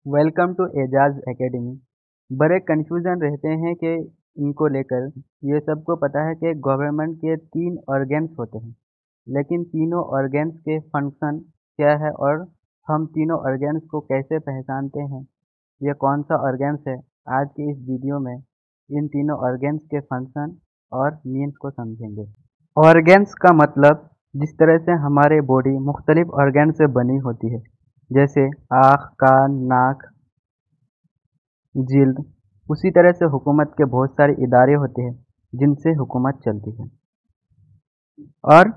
Welcome to Ejaz academy. बड़े confusion रहते हैं कि इनको लेकर। ये सबको पता है कि गवर्नमेंट के 3 ऑर्गेन्स होते हैं, लेकिन तीनों ऑर्गेन्स के फंक्शन क्या है और हम तीनों ऑर्गेन्स को कैसे पहचानते हैं, ये कौन सा ऑर्गेन्स है। आज के इस वीडियो में इन तीनों ऑर्गेन्स के फंक्शन और मीन्स को समझेंगे। ऑर्गेन्स का मतलब जिस तरह से हमारे बॉडी मुख्तलिफ ऑर्गेन से बनी होती है, जैसे आँख, कान, नाक, जिल्द, उसी तरह से हुकूमत के बहुत सारे इदारे होते हैं जिनसे हुकूमत चलती है। और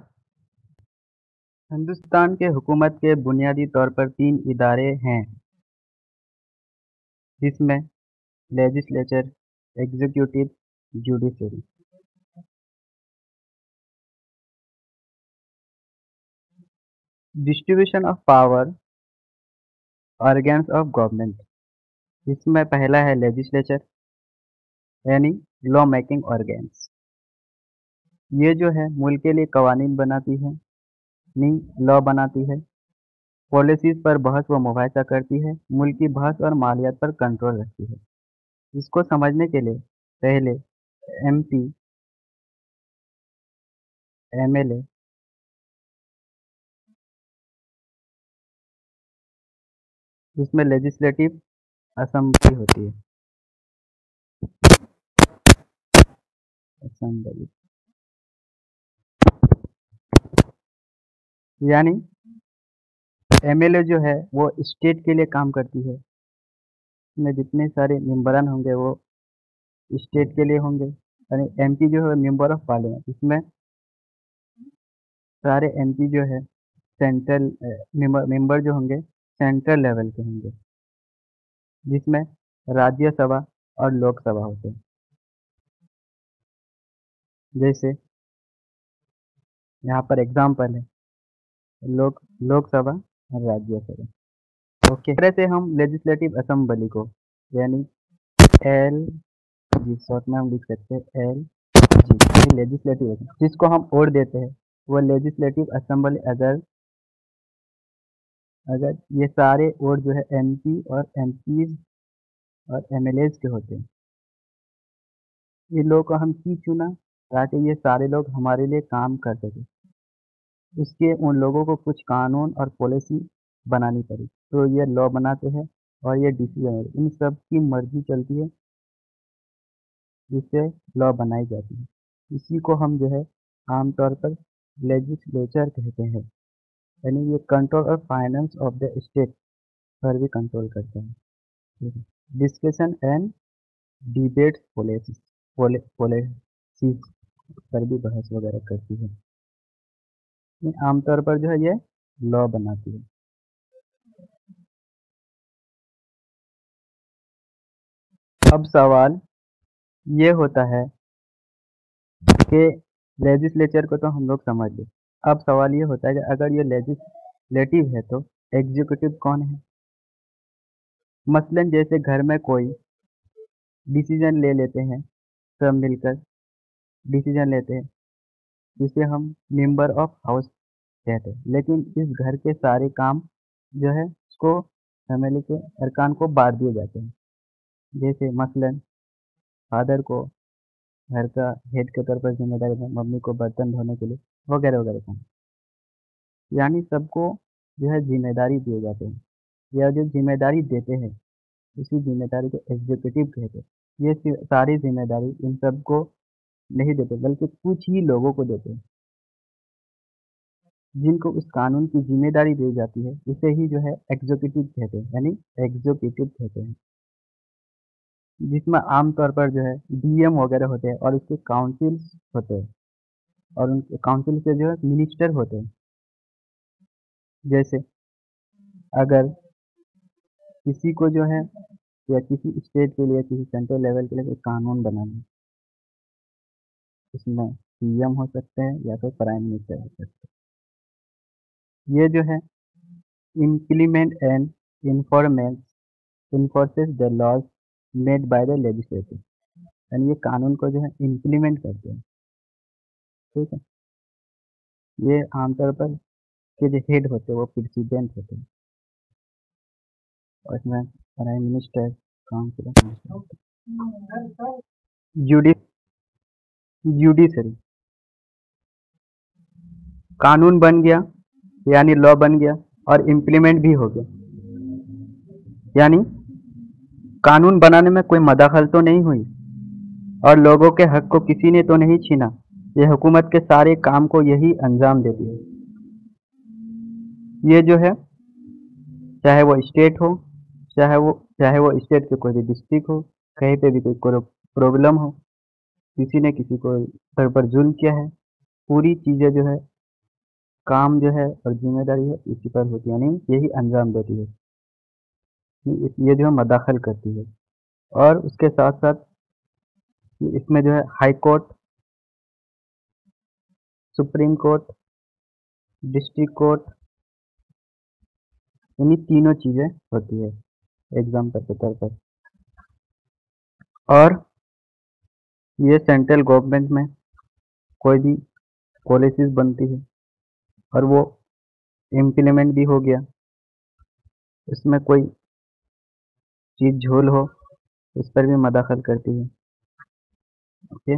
हिंदुस्तान के हुकूमत के बुनियादी तौर पर 3 इदारे हैं, जिसमें legislature, executive, judiciary. Distribution of power, organs of government. इसमें पहला है लेजिस्लेचर, यानी लॉ मेकिंग ऑर्गेन्स। ये जो है मुल्क के लिए कवानीन बनाती है, नहीं लॉ बनाती है, पॉलिसीज पर बहस व मुबाहिसा करती है, मुल्क की बहस और मालियात पर कंट्रोल रखती है। इसको समझने के लिए पहले एमपी, एमएलए, जिसमें लेजिस्लेटिव असेंबली होती है, असेंबली यानी एमएलए जो है वो स्टेट के लिए काम करती है। इसमें जितने सारे मेंबरान होंगे वो स्टेट के लिए होंगे। यानी एमपी जो है मेंबर ऑफ पार्लियामेंट, इसमें सारे एमपी जो है सेंट्रल मेंबर जो होंगे सेंट्रल लेवल के होंगे, जिसमें राज्यसभा और लोकसभा होते हैं। जैसे यहाँ पर एग्जाम्पल है लोकसभा और राज्यसभा। ओके, इस तरह से हम लेजिस्लेटिव असेंबली को, यानी एल जी शॉर्ट में हम लिख सकते हैं एल जी, लेजिस्लेटिव जिसको हम ओड देते हैं वो लेजिस्लेटिव असेंबली। अगर अगर ये सारे ओड जो है एमपी और एमपीज और एमएलएज के होते हैं, ये लोगों को हम क्यों चुना, ताकि ये सारे लोग हमारे लिए काम कर सके। उसके उन लोगों को कुछ कानून और पॉलिसी बनानी पड़ी, तो ये लॉ बनाते हैं और ये डिसीजन इन सब की मर्जी चलती है, जिससे लॉ बनाई जाती है। इसी को हम जो है आमतौर पर लेजिस्लेचर कहते हैं। यानी ये कंट्रोल और फाइनेंस ऑफ द स्टेट पर भी कंट्रोल करता है। ठीक है। डिस्कशन एंड डिबेट पॉलिसीज पर भी बहस वगैरह करती है। ये आमतौर पर जो है ये लॉ बनाती है। अब सवाल ये होता है कि लेजिस्लेचर को तो हम लोग समझ लें। अब सवाल ये होता है कि अगर ये लेजिस्लेटिव है तो एग्जीक्यूटिव कौन है। मसलन जैसे घर में कोई डिसीजन ले लेते हैं, सब मिलकर डिसीजन लेते हैं, जिसे हम मेंबर ऑफ हाउस कहते हैं। लेकिन इस घर के सारे काम जो है उसको फैमिली के अरकान को बांट दिए जाते हैं। जैसे मसलन फादर को घर का हेड के तौर पर जिम्मेदारी है, मम्मी को बर्तन धोने के लिए, वगैरह वगैरह काम। यानी सबको जो है जिम्मेदारी दिए जाते हैं, या जो जिम्मेदारी देते हैं उसी जिम्मेदारी को एग्जीक्यूटिव कहते हैं। ये सारी जिम्मेदारी इन सबको नहीं देते, बल्कि कुछ ही लोगों को देते हैं, जिनको उस कानून की जिम्मेदारी दी जाती है। उसे ही जो है एग्जीक्यूटिव कहते हैं, यानी एग्जीक्यूटिव कहते हैं। जिसमें आमतौर पर जो है डीएम वगैरह होते हैं और उसके काउंसिल्स होते हैं, और उनके काउंसिल के जो है मिनिस्टर होते हैं। जैसे अगर किसी को जो है या किसी स्टेट के लिए, किसी सेंट्रल लेवल के लिए कोई कानून बनाना है, उसमें सीएम हो सकते हैं या फिर प्राइम मिनिस्टर हो सकते हैं। ये जो है implement and enforces enforces the laws made by the legislature. यानी ये कानून को जो है इम्प्लीमेंट करते हैं। ठीक है। ये आमतौर पर के जो हेड होते हैं वो प्रेसिडेंट होते हैं। और इसमें प्राइम मिनिस्टर, काउंसिल, जुडिशरी। कानून बन गया यानी लॉ बन गया और इम्प्लीमेंट भी हो गया, यानी कानून बनाने में कोई मदाखल तो नहीं हुई और लोगों के हक को किसी ने तो नहीं छीना। ये हुकूमत के सारे काम को यही अंजाम देती है। ये जो है, चाहे वो स्टेट हो, चाहे वो स्टेट के कोई भी डिस्ट्रिक्ट हो, कहीं पे भी कोई प्रॉब्लम हो, किसी ने किसी को सर पर जुल्म किया है, पूरी चीज़ें जो है, काम जो है और जिम्मेदारी है इसी पर होती है, यानी यही अंजाम देती है। ये जो है मदाखल करती है। और उसके साथ साथ इसमें जो है high court, supreme court, district court, यानी तीनों चीज़ें होती है एग्जाम्पल के तौर पर। और ये सेंट्रल गवर्नमेंट में कोई भी पॉलिसीज बनती है और वो इम्प्लीमेंट भी हो गया, उसमें कोई चीज़ झोल हो उस पर भी मदाखल करती है। ओके।